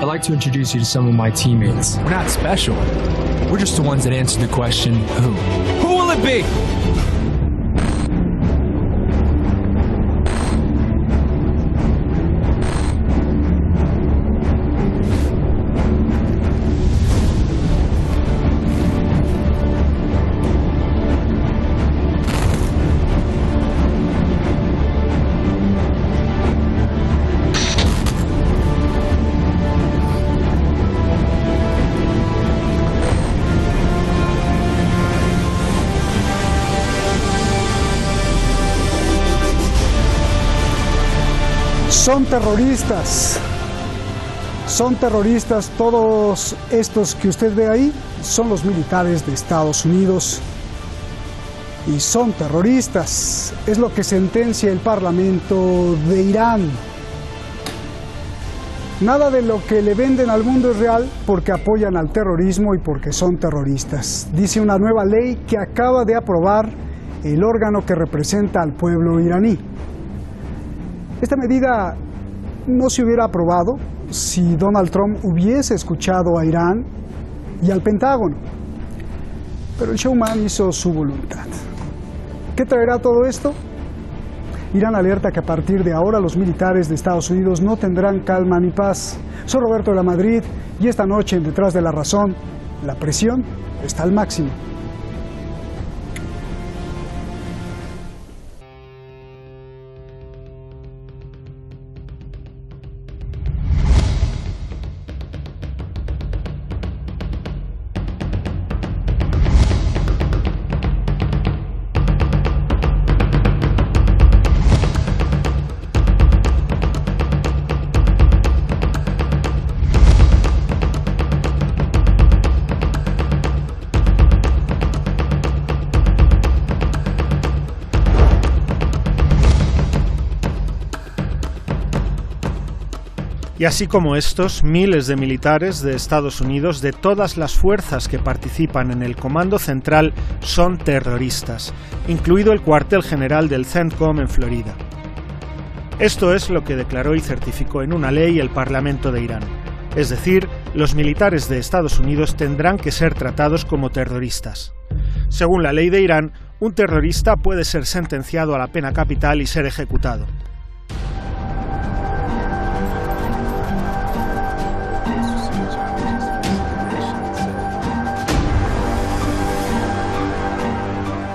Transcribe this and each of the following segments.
I'd like to introduce you to some of my teammates. We're not special. We're just the ones that answered the question, who? Who will it be? Son terroristas, todos estos que usted ve ahí son los militares de Estados Unidos y son terroristas, es lo que sentencia el Parlamento de Irán. Nada de lo que le venden al mundo es real porque apoyan al terrorismo y porque son terroristas, dice una nueva ley que acaba de aprobar el órgano que representa al pueblo iraní. Esta medida no se hubiera aprobado si Donald Trump hubiese escuchado a Irán y al Pentágono. Pero el showman hizo su voluntad. ¿Qué traerá todo esto? Irán alerta que a partir de ahora los militares de Estados Unidos no tendrán calma ni paz. Soy Roberto de la Madrid y esta noche en Detrás de la Razón, la presión está al máximo. Y así como estos, miles de militares de Estados Unidos, de todas las fuerzas que participan en el Comando Central, son terroristas, incluido el cuartel general del CENTCOM en Florida. Esto es lo que declaró y certificó en una ley el Parlamento de Irán. Es decir, los militares de Estados Unidos tendrán que ser tratados como terroristas. Según la ley de Irán, un terrorista puede ser sentenciado a la pena capital y ser ejecutado.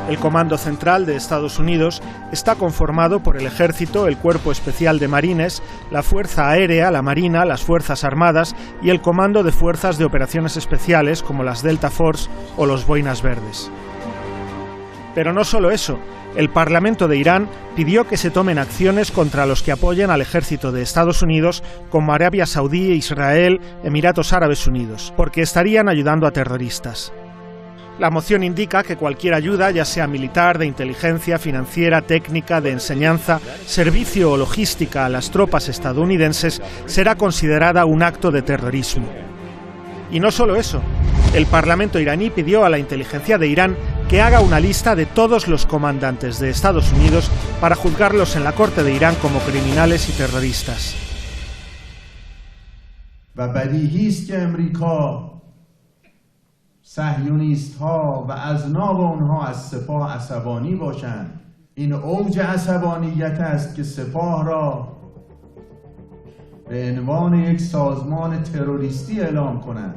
El Comando Central de Estados Unidos está conformado por el Ejército, el Cuerpo Especial de Marines, la Fuerza Aérea, la Marina, las Fuerzas Armadas y el Comando de Fuerzas de Operaciones Especiales como las Delta Force o los Boinas Verdes. Pero no solo eso, el Parlamento de Irán pidió que se tomen acciones contra los que apoyan al ejército de Estados Unidos como Arabia Saudí, Israel, Emiratos Árabes Unidos, porque estarían ayudando a terroristas. La moción indica que cualquier ayuda, ya sea militar, de inteligencia, financiera, técnica, de enseñanza, servicio o logística a las tropas estadounidenses, será considerada un acto de terrorismo. Y no solo eso, el Parlamento iraní pidió a la inteligencia de Irán que haga una lista de todos los comandantes de Estados Unidos para juzgarlos en la Corte de Irán como criminales y terroristas. صهیونیست ها و اذناب اونها از سپاه عصبانی باشند. این اوج عصبانیت است که سپاه را به عنوان یک سازمان تروریستی اعلام کنند.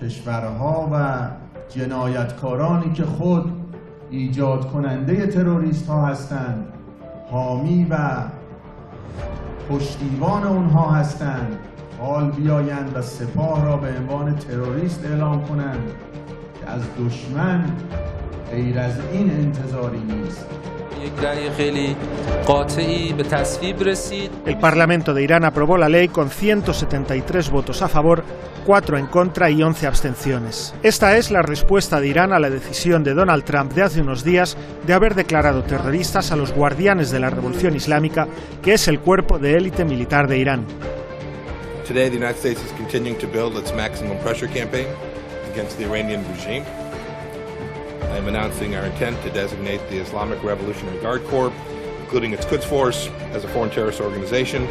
کشورها و جنایتکارانی که خود ایجاد کننده تروریست ها هستند، حامی و پشتیبان اونها هستند، حال بیایند و سپاه را به عنوان تروریست اعلام کنند. از دشمن غیر از این انتظاری نیست. El Parlamento de Irán aprobó la ley con 173 votos a favor, 4 en contra y 11 abstenciones. Esta es la respuesta de Irán a la decisión de Donald Trump de hace unos días de haber declarado terroristas a los guardianes de la Revolución Islámica, que es el cuerpo de élite militar de Irán. Today, the United States is continuing to build its maximum pressure campaign against the Iranian regime. I am announcing our intent to designate the Islamic Revolutionary Guard Corps, including its Quds Force, as a foreign terrorist organization.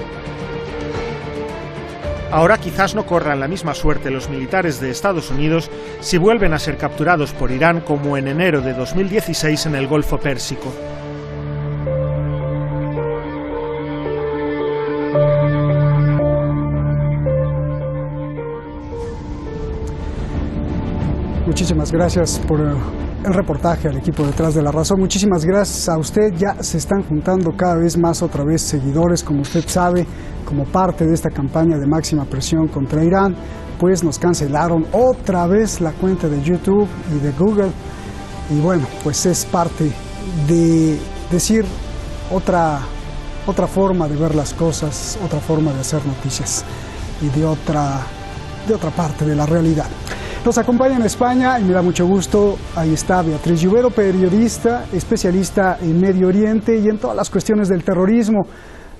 Ahora quizás no corran la misma suerte los militares de Estados Unidos si vuelven a ser capturados por Irán como en enero de 2016 en el Golfo Pérsico. Muchísimas gracias por el reportaje al equipo Detrás de la Razón. Muchísimas gracias a usted. Ya se están juntando cada vez más otra vez seguidores, como usted sabe, como parte de esta campaña de máxima presión contra Irán. Pues nos cancelaron otra vez la cuenta de YouTube y de Google. Y bueno, pues es parte de decir otra forma de ver las cosas, otra forma de hacer noticias y de otra parte de la realidad. Nos acompaña en España y me da mucho gusto, ahí está Beatriz Llovero, periodista, especialista en Medio Oriente y en todas las cuestiones del terrorismo.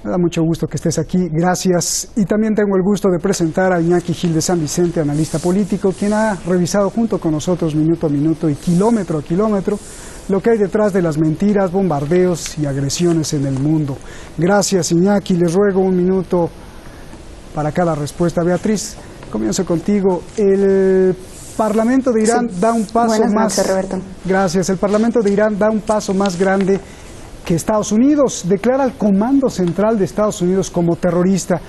Me da mucho gusto que estés aquí, gracias. Y también tengo el gusto de presentar a Iñaki Gil de San Vicente, analista político, quien ha revisado junto con nosotros minuto a minuto y kilómetro a kilómetro lo que hay detrás de las mentiras, bombardeos y agresiones en el mundo. Gracias, Iñaki. Les ruego un minuto para cada respuesta. Beatriz, comienzo contigo. El Parlamento de Irán da un paso Buenas más. noches, Roberto. Gracias. El Parlamento de Irán da un paso más grande que Estados Unidos. Declara al Comando Central de Estados Unidos como terrorista.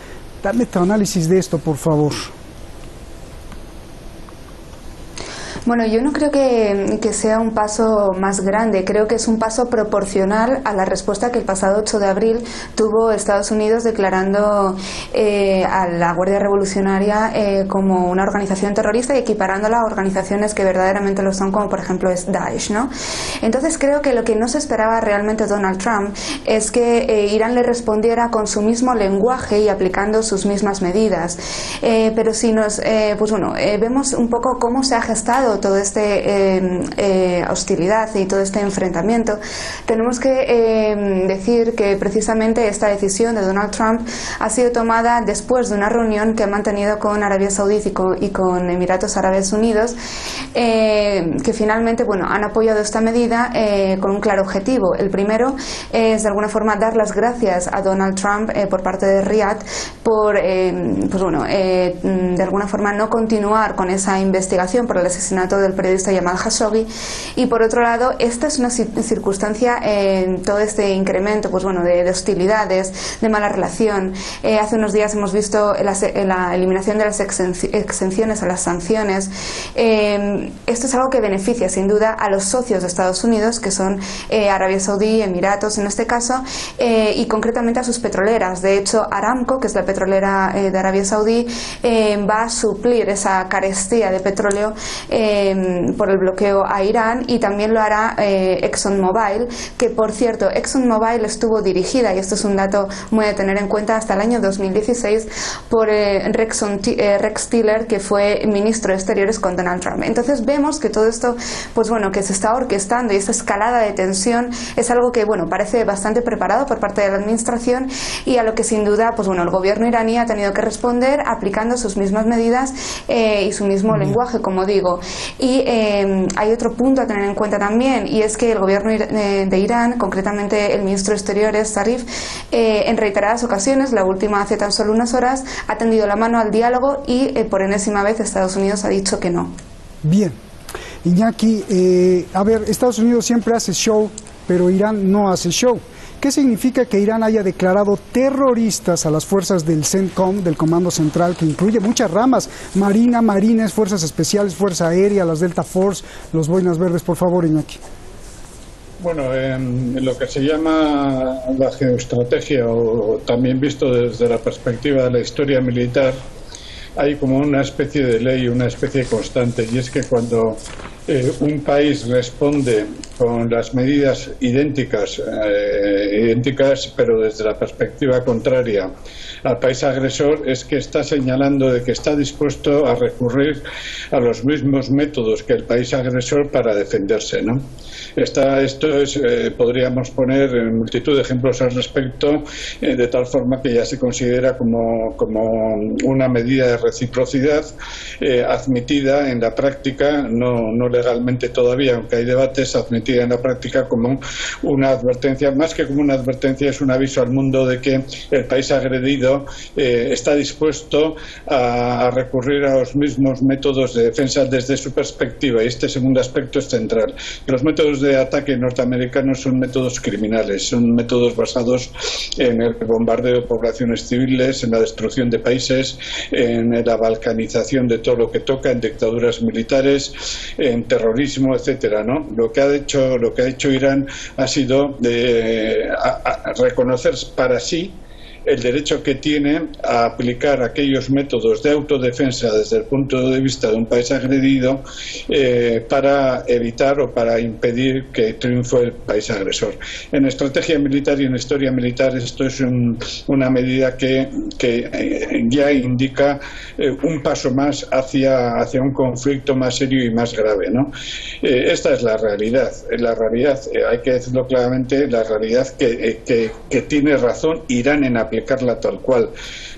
Dame tu análisis de esto, por favor. Bueno, yo no creo que sea un paso más grande, creo que es un paso proporcional a la respuesta que el pasado 8 de abril tuvo Estados Unidos declarando a la Guardia Revolucionaria como una organización terrorista y equiparándola a organizaciones que verdaderamente lo son, como por ejemplo es Daesh, ¿no? Entonces creo que lo que no se esperaba realmente Donald Trump es que Irán le respondiera con su mismo lenguaje y aplicando sus mismas medidas. Pero si nos vemos un poco cómo se ha gestado todo este hostilidad y todo este enfrentamiento, tenemos que decir que precisamente esta decisión de Donald Trump ha sido tomada después de una reunión que ha mantenido con Arabia Saudí y con Emiratos Árabes Unidos, que finalmente han apoyado esta medida con un claro objetivo. El primero es de alguna forma dar las gracias a Donald Trump por parte de Riad por de alguna forma no continuar con esa investigación por el asesinato del periodista Jamal Khashoggi, y por otro lado esta es una circunstancia en todo este incremento de hostilidades, de mala relación. Hace unos días hemos visto la eliminación de las exenciones a las sanciones. Esto es algo que beneficia sin duda a los socios de Estados Unidos, que son Arabia Saudí, Emiratos en este caso, y concretamente a sus petroleras. De hecho, Aramco, que es la petrolera de Arabia Saudí, va a suplir esa carestía de petróleo por el bloqueo a Irán, y también lo hará ExxonMobil, que por cierto ExxonMobil estuvo dirigida, y esto es un dato muy a tener en cuenta, hasta el año 2016 por Rex Tillerson, que fue ministro de Exteriores con Donald Trump. Entonces vemos que todo esto que se está orquestando, y esta escalada de tensión es algo que parece bastante preparado por parte de la administración, y a lo que sin duda el gobierno iraní ha tenido que responder aplicando sus mismas medidas y su mismo lenguaje, como digo. Y hay otro punto a tener en cuenta también, y es que el gobierno de Irán, concretamente el ministro de Exteriores Zarif, en reiteradas ocasiones, la última hace tan solo unas horas, ha tendido la mano al diálogo, y por enésima vez Estados Unidos ha dicho que no. Bien. Iñaki, Estados Unidos siempre hace show, pero Irán no hace show. ¿Qué significa que Irán haya declarado terroristas a las fuerzas del CENTCOM, del Comando Central, que incluye muchas ramas: Marina, Marines, Fuerzas Especiales, Fuerza Aérea, las Delta Force, los Boinas Verdes? Por favor, Iñaki. Bueno, en lo que se llama la geoestrategia, o también visto desde la perspectiva de la historia militar, hay como una especie de ley, una especie constante, y es que cuando un país responde con las medidas idénticas, pero desde la perspectiva contraria al país agresor, es que está señalando de que está dispuesto a recurrir a los mismos métodos que el país agresor para defenderse, ¿no? Podríamos poner multitud de ejemplos al respecto, de tal forma que ya se considera como una medida de reciprocidad admitida en la práctica, no legalmente todavía, aunque hay debates, admitida en la práctica como una advertencia, más que como una advertencia, es un aviso al mundo de que el país agredido está dispuesto a recurrir a los mismos métodos de defensa desde su perspectiva, y este segundo aspecto es central. Los métodos de ataque norteamericanos son métodos criminales, son métodos basados en el bombardeo de poblaciones civiles, en la destrucción de países, en la balcanización de todo lo que toca, en dictaduras militares, en terrorismo, etcétera, ¿no? Lo que ha hecho Irán ha sido reconocer para sí el derecho que tiene a aplicar aquellos métodos de autodefensa desde el punto de vista de un país agredido para evitar o para impedir que triunfe el país agresor. En estrategia militar y en historia militar esto es una medida que ya indica un paso más hacia un conflicto más serio y más grave, ¿no? Esta es la realidad. Hay que decirlo claramente, la realidad que tiene razón Irán en aplicarla tal cual,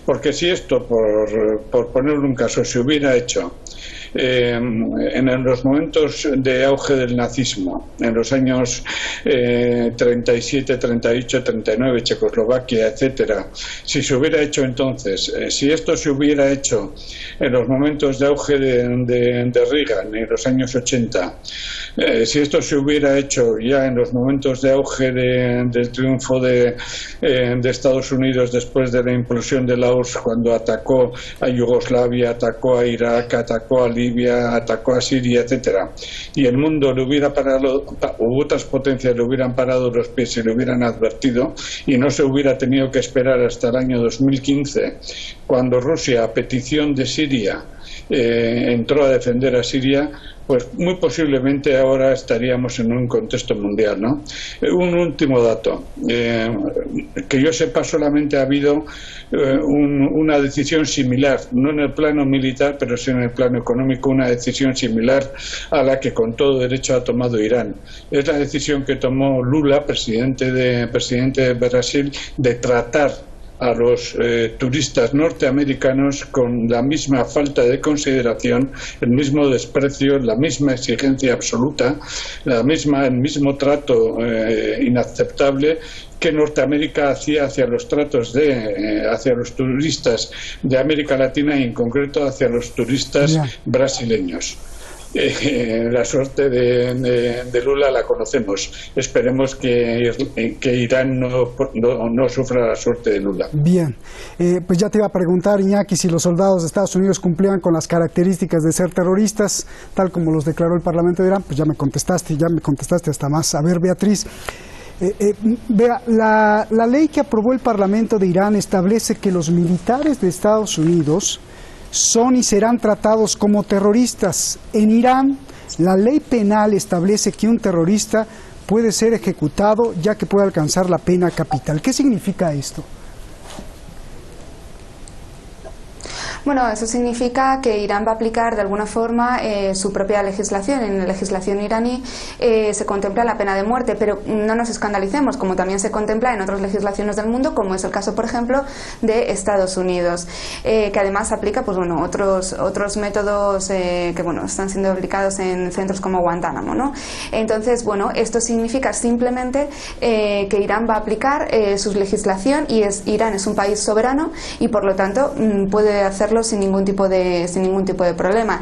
porque si esto, por poner un caso, se hubiera hecho en los momentos de auge del nazismo, en los años 37, 38, 39, Checoslovaquia, etcétera, si se hubiera hecho entonces, si esto se hubiera hecho en los momentos de auge de Reagan, en los años 80, si esto se hubiera hecho ya en los momentos de auge del triunfo de Estados Unidos después de la implosión de la URSS, cuando atacó a Yugoslavia, atacó a Irak, atacó a Libia, atacó a Siria, etcétera, y el mundo le hubiera parado, u otras potencias le hubieran parado los pies y le hubieran advertido, y no se hubiera tenido que esperar hasta el año 2015, cuando Rusia, a petición de Siria, entró a defender a Siria, pues muy posiblemente ahora estaríamos en un contexto mundial, ¿no? Un último dato. Que yo sepa, solamente ha habido una decisión similar, no en el plano militar, pero sí en el plano económico, una decisión similar a la que con todo derecho ha tomado Irán. Es la decisión que tomó Lula, presidente de Brasil, de tratar a los turistas norteamericanos con la misma falta de consideración, el mismo desprecio, la misma exigencia absoluta, el mismo trato inaceptable que Norteamérica hacía hacia los hacia los turistas de América Latina y en concreto hacia los turistas brasileños. La suerte de Lula la conocemos. Esperemos que Irán no sufra la suerte de Lula. Bien, pues ya te iba a preguntar, Iñaki, si los soldados de Estados Unidos cumplían con las características de ser terroristas, tal como los declaró el Parlamento de Irán. Pues ya me contestaste hasta más. A ver, Beatriz, vea, la ley que aprobó el Parlamento de Irán establece que los militares de Estados Unidos son y serán tratados como terroristas. En Irán, la ley penal establece que un terrorista puede ser ejecutado ya que puede alcanzar la pena capital. ¿Qué significa esto? Bueno, eso significa que Irán va a aplicar de alguna forma su propia legislación. En la legislación iraní se contempla la pena de muerte, pero no nos escandalicemos, como también se contempla en otras legislaciones del mundo, como es el caso, por ejemplo, de Estados Unidos, que además aplica pues, bueno, otros métodos que bueno, están siendo aplicados en centros como Guantánamo, ¿no? Entonces, bueno, esto significa simplemente que Irán va a aplicar su legislación y Irán es un país soberano y por lo tanto puede hacerlo sin ningún tipo de problema.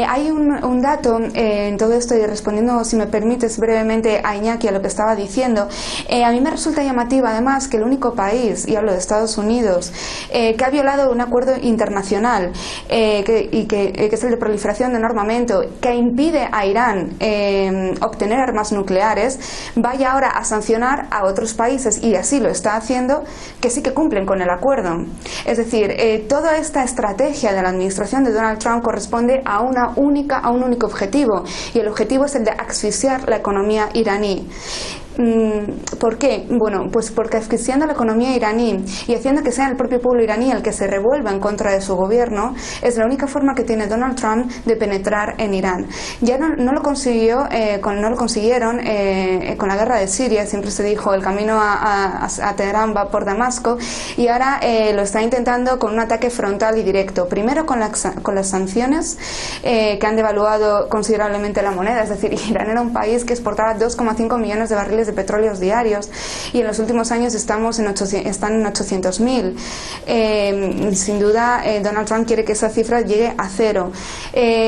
Hay un dato en todo esto, y respondiendo, si me permites brevemente a Iñaki, a lo que estaba diciendo, a mí me resulta llamativa además que el único país, y hablo de Estados Unidos, que ha violado un acuerdo internacional que es el de proliferación de no armamento, que impide a Irán obtener armas nucleares, vaya ahora a sancionar a otros países, y así lo está haciendo, que sí que cumplen con el acuerdo. Es decir, toda esta estrategia de la administración de Donald Trump corresponde a un único objetivo, y el objetivo es el de asfixiar la economía iraní. ¿Por qué? Bueno, pues porque asfixiando la economía iraní y haciendo que sea el propio pueblo iraní el que se revuelva en contra de su gobierno, es la única forma que tiene Donald Trump de penetrar en Irán. Ya no lo consiguieron con la guerra de Siria. Siempre se dijo el camino a Teherán va por Damasco, y ahora lo está intentando con un ataque frontal y directo. Primero con las sanciones que han devaluado considerablemente la moneda. Es decir, Irán era un país que exportaba 2,5 millones de barriles de petróleo diarios, y en los últimos años están en 800.000. Sin duda, Donald Trump quiere que esa cifra llegue a cero,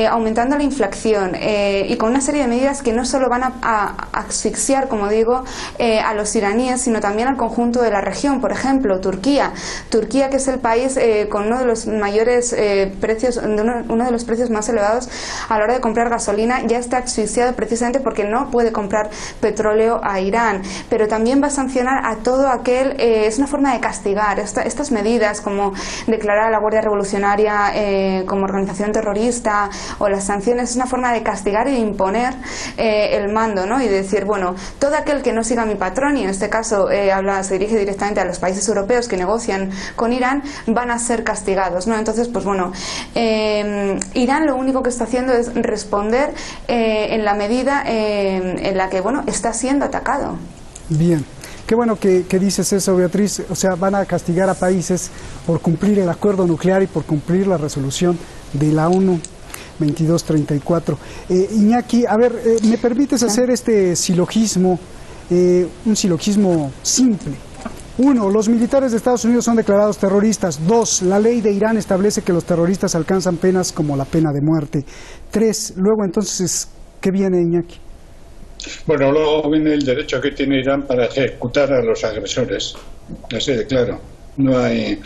aumentando la inflación y con una serie de medidas que no solo van a asfixiar, como digo, a los iraníes, sino también al conjunto de la región. Por ejemplo, Turquía, que es el país con uno de los mayores precios, uno de los precios más elevados a la hora de comprar gasolina, ya está asfixiado precisamente porque no puede comprar petróleo a Irán. Pero también va a sancionar a todo aquel, es una forma de castigar estas medidas, como declarar a la Guardia Revolucionaria como organización terrorista, o las sanciones, es una forma de castigar y de imponer el mando, ¿no? Y decir, bueno, todo aquel que no siga mi patrón, y en este caso se dirige directamente a los países europeos que negocian con Irán, van a ser castigados, ¿no? Entonces, pues bueno, Irán lo único que está haciendo es responder en la medida en la que, bueno, está siendo atacado. Bien. Qué bueno que dices eso, Beatriz. O sea, van a castigar a países por cumplir el acuerdo nuclear y por cumplir la resolución de la ONU 2234. Iñaki, a ver, ¿me permites hacer este silogismo, un silogismo simple? 1. Los militares de Estados Unidos son declarados terroristas. 2. La ley de Irán establece que los terroristas alcanzan penas como la pena de muerte. 3. Luego, entonces, ¿qué viene, Iñaki? Bueno, luego viene el derecho que tiene Irán para ejecutar a los agresores. Así de claro. No hay,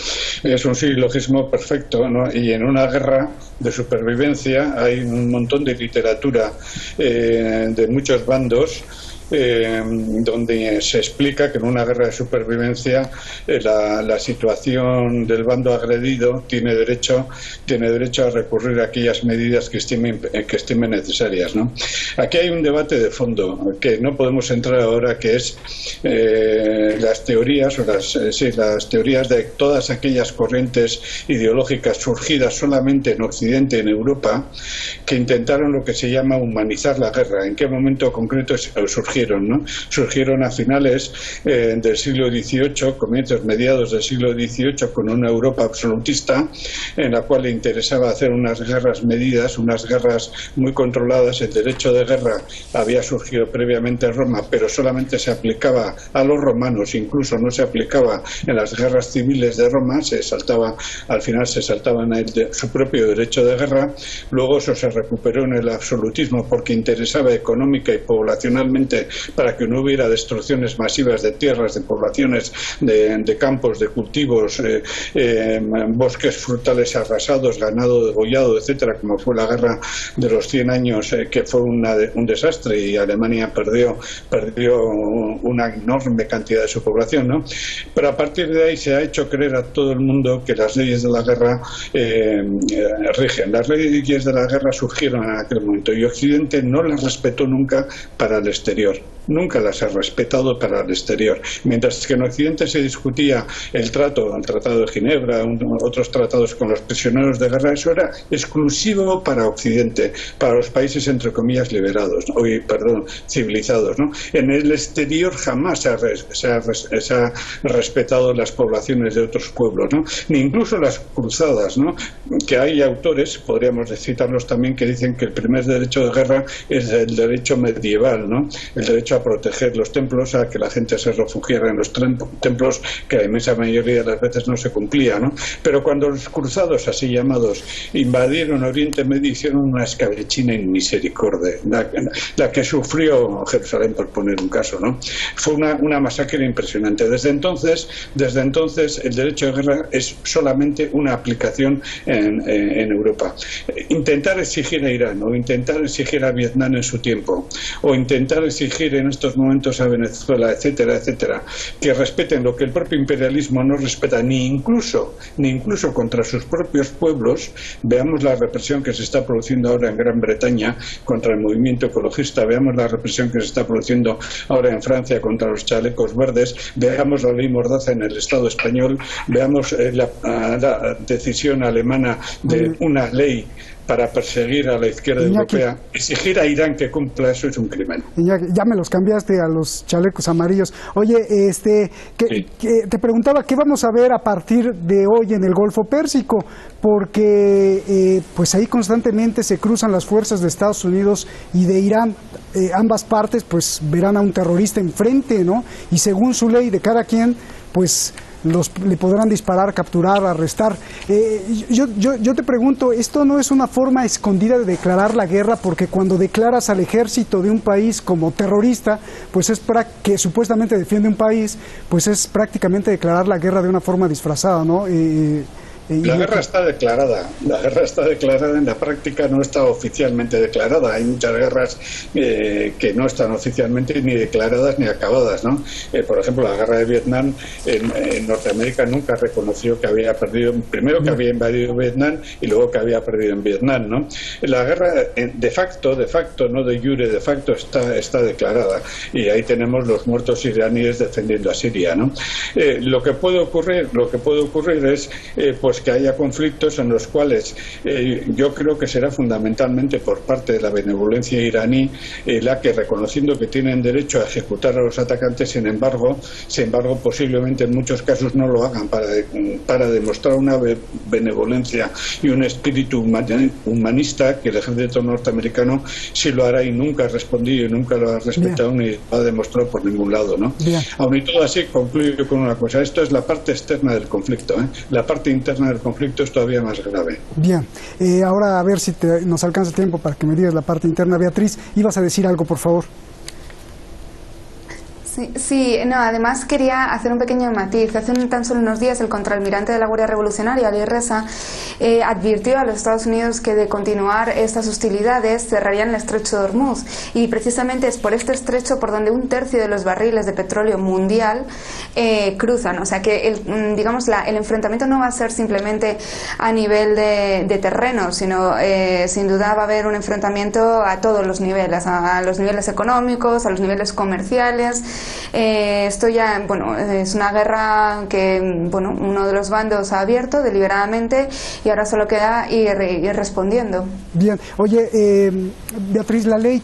es un silogismo perfecto, ¿no? Y en una guerra de supervivencia hay un montón de literatura de muchos bandos, donde se explica que en una guerra de supervivencia la situación del bando agredido tiene derecho a recurrir a aquellas medidas que estimen necesarias, ¿no? Aquí hay un debate de fondo que no podemos entrar ahora, que es las teorías las teorías de todas aquellas corrientes ideológicas surgidas solamente en Occidente, en Europa, que intentaron lo que se llama humanizar la guerra. ¿En qué momento concreto surgió? Surgieron a finales del siglo XVIII, mediados del siglo XVIII, con una Europa absolutista en la cual le interesaba hacer unas guerras medidas, unas guerras muy controladas. El derecho de guerra había surgido previamente en Roma, pero solamente se aplicaba a los romanos, incluso no se aplicaba en las guerras civiles de Roma, al final se saltaban su propio derecho de guerra. Luego eso se recuperó en el absolutismo porque interesaba económica y poblacionalmente, para que no hubiera destrucciones masivas de tierras, de poblaciones, de campos, de cultivos, bosques frutales arrasados, ganado degollado, etcétera, como fue la guerra de los 100 años, que fue un desastre, y Alemania perdió una enorme cantidad de su población, ¿no? Pero a partir de ahí se ha hecho creer a todo el mundo que las leyes de la guerra rigen. Las leyes de la guerra surgieron en aquel momento, y Occidente no las respetó nunca para el exterior. Nunca las ha respetado para el exterior. Mientras que en Occidente se discutía el Tratado de Ginebra, otros tratados con los prisioneros de guerra, eso era exclusivo para Occidente, para los países entre comillas liberados, civilizados, ¿no? En el exterior jamás se ha respetado las poblaciones de otros pueblos, ¿no? Ni incluso las cruzadas, ¿no? Que hay autores, podríamos citarlos también, que dicen que el primer derecho de guerra es el derecho medieval, ¿no? El derecho a proteger los templos, a que la gente se refugiara en los templos, que la inmensa mayoría de las veces no se cumplía, ¿no? Pero cuando los cruzados, así llamados, invadieron Oriente Medio, hicieron una escabechina inmisericordia, la que sufrió Jerusalén, por poner un caso, ¿no? Fue una masacre impresionante. Desde entonces el derecho de guerra es solamente una aplicación en Europa. Intentar exigir a Irán, o intentar exigir a Vietnam en su tiempo, o intentar exigir en estos momentos a Venezuela, etcétera, etcétera, que respeten lo que el propio imperialismo no respeta, ni incluso contra sus propios pueblos. Veamos la represión que se está produciendo ahora en Gran Bretaña contra el movimiento ecologista, veamos la represión que se está produciendo ahora en Francia contra los chalecos verdes, veamos la ley Mordaza en el Estado español, veamos la decisión alemana de una ley para perseguir a la izquierda europea. Exigir a Irán que cumpla eso es un crimen. Ya me los cambiaste a los chalecos amarillos. Oye, te preguntaba qué vamos a ver a partir de hoy en el Golfo Pérsico, porque pues ahí constantemente se cruzan las fuerzas de Estados Unidos y de Irán. Ambas partes pues verán a un terrorista enfrente, ¿no? Y según su ley de cada quien, pues le podrán disparar, capturar, arrestar. Yo te pregunto, ¿esto no es una forma escondida de declarar la guerra? Porque cuando declaras al ejército de un país como terrorista, pues es que supuestamente defiende un país, pues es prácticamente declarar la guerra de una forma disfrazada, ¿no? La guerra está declarada, en la práctica no está oficialmente declarada. Hay muchas guerras que no están oficialmente ni declaradas ni acabadas, ¿no? Por ejemplo, la guerra de Vietnam, en Norteamérica nunca reconoció que había perdido, primero que había invadido Vietnam y luego que había perdido en Vietnam, ¿no? La guerra de facto, no de jure, de facto está declarada, y ahí tenemos los muertos iraníes defendiendo a Siria, ¿no? Lo que puede ocurrir es pues que haya conflictos en los cuales yo creo que será fundamentalmente por parte de la benevolencia iraní la que, reconociendo que tienen derecho a ejecutar a los atacantes, sin embargo posiblemente en muchos casos no lo hagan para demostrar una benevolencia y un espíritu humanista que el ejército norteamericano sí lo hará y nunca ha respondido y nunca lo ha respetado ni lo ha demostrado por ningún lado, ¿no? Aún y todo así, concluyo con una cosa: esto es la parte externa del conflicto, la parte interna del conflicto es todavía más grave. Bien, ahora a ver si nos alcanza el tiempo para que me digas la parte interna. Beatriz, ibas a decir algo, por favor. Sí, además quería hacer un pequeño matiz. Hace tan solo unos días el contraalmirante de la Guardia Revolucionaria, Ali Reza, advirtió a los Estados Unidos que de continuar estas hostilidades cerrarían el estrecho de Hormuz, y precisamente es por este estrecho por donde 1/3 de los barriles de petróleo mundial cruzan. O sea que el enfrentamiento no va a ser simplemente a nivel de terreno, sino sin duda va a haber un enfrentamiento a todos los niveles, a los niveles económicos, a los niveles comerciales. Esto ya, es una guerra que, uno de los bandos ha abierto deliberadamente y ahora solo queda ir respondiendo. Bien, oye, Beatriz, la ley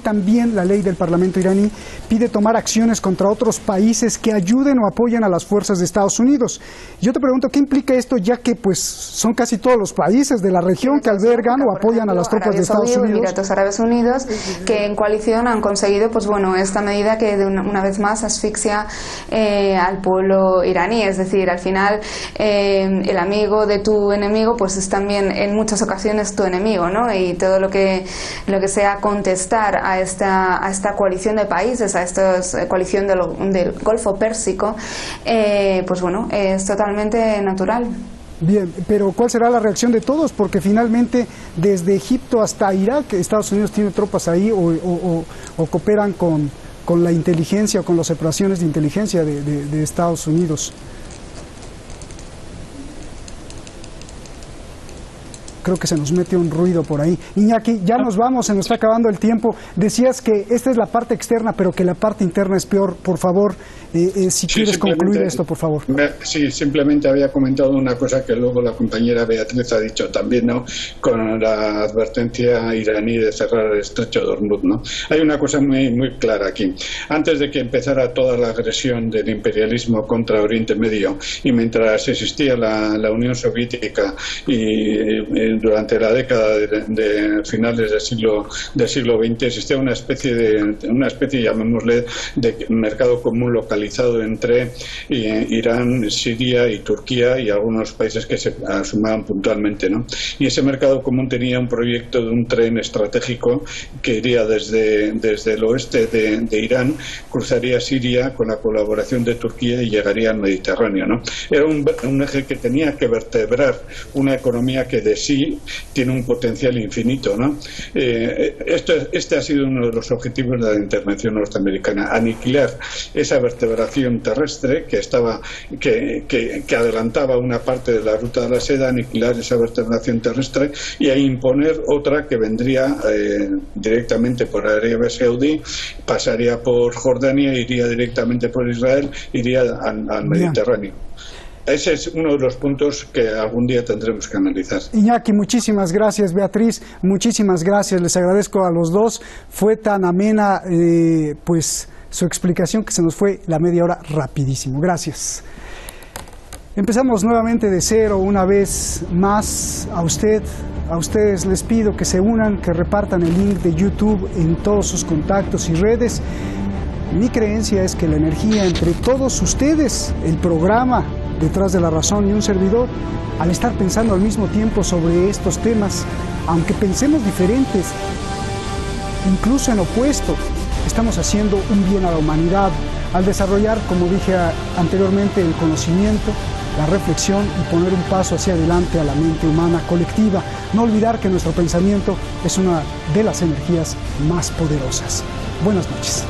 del Parlamento iraní pide tomar acciones contra otros países que ayuden o apoyen a las fuerzas de Estados Unidos. Yo te pregunto, ¿qué implica esto, ya que pues son casi todos los países de la región que albergan o apoyan a las tropas de Estados Unidos? Emiratos Árabes Unidos, que en coalición han conseguido, esta medida que una vez más asfixia al pueblo iraní. Es decir, al final el amigo de tu enemigo pues es también en muchas ocasiones tu enemigo, ¿no? Y todo lo que sea contestar a esta coalición de países, a esta coalición del Golfo Pérsico, es totalmente natural. Bien, pero ¿cuál será la reacción de todos? Porque finalmente desde Egipto hasta Irak Estados Unidos tiene tropas ahí o cooperan con la inteligencia o con las operaciones de inteligencia de Estados Unidos. Creo que se nos mete un ruido por ahí. Iñaki, ya nos vamos, se nos está acabando el tiempo. Decías que esta es la parte externa, pero que la parte interna es peor. Por favor, si quieres concluir esto, por favor. Sí, simplemente había comentado una cosa que luego la compañera Beatriz ha dicho también, ¿no? Con la advertencia iraní de cerrar el estrecho de Hormuz, ¿no? Hay una cosa muy, muy clara aquí. Antes de que empezara toda la agresión del imperialismo contra Oriente Medio, y mientras existía la Unión Soviética y durante la década de finales del siglo XX existía una especie, llamémosle, de mercado común localizado entre Irán, Siria y Turquía y algunos países que se sumaban puntualmente, ¿no? Y ese mercado común tenía un proyecto de un tren estratégico que iría desde el oeste de Irán, cruzaría Siria con la colaboración de Turquía y llegaría al Mediterráneo, ¿no? Era un eje que tenía que vertebrar una economía que de sí sí tiene un potencial infinito, ¿no? Este ha sido uno de los objetivos de la intervención norteamericana, aniquilar esa vertebración terrestre que adelantaba una parte de la ruta de la seda, aniquilar esa vertebración terrestre y a imponer otra que vendría directamente por Arabia Saudí, pasaría por Jordania, iría directamente por Israel, iría al Mediterráneo. Ese es uno de los puntos que algún día tendremos que analizar. Iñaki, muchísimas gracias. Beatriz, muchísimas gracias. Les agradezco a los dos. Fue tan amena pues su explicación que se nos fue la media hora rapidísimo. Gracias. Empezamos nuevamente de cero una vez más. A ustedes les pido que se unan, que repartan el link de YouTube en todos sus contactos y redes. Mi creencia es que la energía entre todos ustedes, el programa Detrás de la Razón y un servidor, al estar pensando al mismo tiempo sobre estos temas, aunque pensemos diferentes, incluso en opuesto, estamos haciendo un bien a la humanidad al desarrollar, como dije anteriormente, el conocimiento, la reflexión y poner un paso hacia adelante a la mente humana colectiva. No olvidar que nuestro pensamiento es una de las energías más poderosas. Buenas noches.